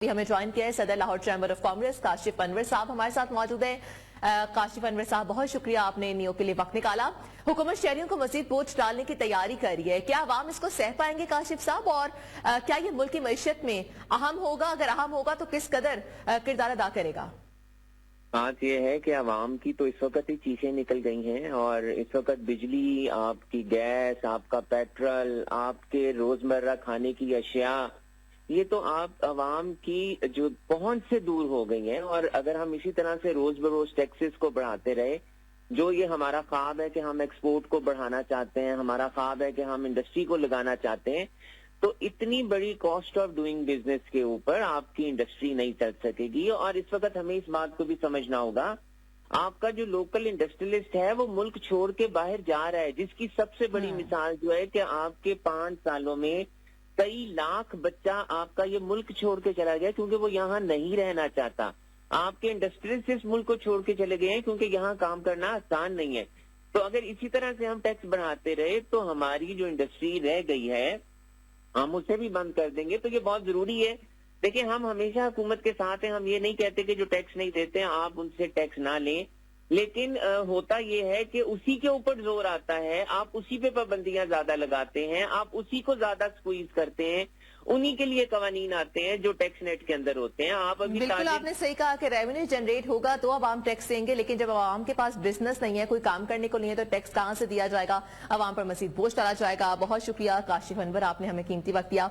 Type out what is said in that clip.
हमें ज्वाइन किया है सदर Lahore chamber of commerce Kashif Anwar साहब हमारे साथ मौजूद हैं। काशिफ अनवर साहब, बहुत शुक्रिया आपने नियो के लिए वक्त निकाला। हुकूमत शहरियों को मजीद बोझ डालने की तैयारी कर रही है, क्या अवाम इसको सह पाएंगे काशिफ साहब? और क्या ये मुल्क की मईशत में अहम होगा? अगर अहम होगा तो किस कदर किरदार अदा करेगा? बात यह है कि आवाम की तो इस वक्त ही चीखें निकल गई हैं और इस वक्त बिजली, आपकी गैस, आपका पेट्रोल, आपके रोजमर्रा खाने की अशिया, ये तो आप आवाम की जो पहुंच से दूर हो गई हैं। और अगर हम इसी तरह से रोज बरोज टैक्सेस को बढ़ाते रहे, जो ये हमारा ख्वाब है कि हम एक्सपोर्ट को बढ़ाना चाहते हैं, हमारा ख्वाब है कि हम इंडस्ट्री को लगाना चाहते हैं, तो इतनी बड़ी कॉस्ट ऑफ डूइंग बिजनेस के ऊपर आपकी इंडस्ट्री नहीं चल सकेगी। और इस वक्त हमें इस बात को भी समझना होगा, आपका जो लोकल इंडस्ट्रियलिस्ट है वो मुल्क छोड़ के बाहर जा रहा है, जिसकी सबसे बड़ी मिसाल जो है कि आपके 5 सालों में कई लाख बच्चा आपका ये मुल्क छोड़ के चला गया क्योंकि वो यहाँ नहीं रहना चाहता। आपके इंडस्ट्रियलिस्ट इस मुल्क को छोड़ के चले गए हैं क्योंकि यहाँ काम करना आसान नहीं है। तो अगर इसी तरह से हम टैक्स बढ़ाते रहे तो हमारी जो इंडस्ट्री रह गई है हम उसे भी बंद कर देंगे। तो ये बहुत जरूरी है। देखिए, हम हमेशा हुकूमत के साथ हैं, हम ये नहीं कहते कि जो टैक्स नहीं देते हैं आप उनसे टैक्स ना लें, लेकिन होता ये है कि उसी के ऊपर जोर आता है, आप उसी पे पाबंदियां ज्यादा लगाते हैं, आप उसी को ज्यादा स्क्वीज करते हैं, उन्हीं के लिए कवानीन आते हैं जो टैक्स नेट के अंदर होते हैं। आप अभी बिल्कुल आपने सही कहा कि रेवेन्यू जनरेट होगा तो आवाम टैक्स देंगे, लेकिन जब आवाम के पास बिजनेस नहीं है, कोई काम करने को नहीं है, तो टैक्स कहां से दिया जाएगा? आवाम पर मजीद बोझ डाला जाएगा। बहुत शुक्रिया काशिफ अनवर, आपने हमें कीमती वक्त दिया।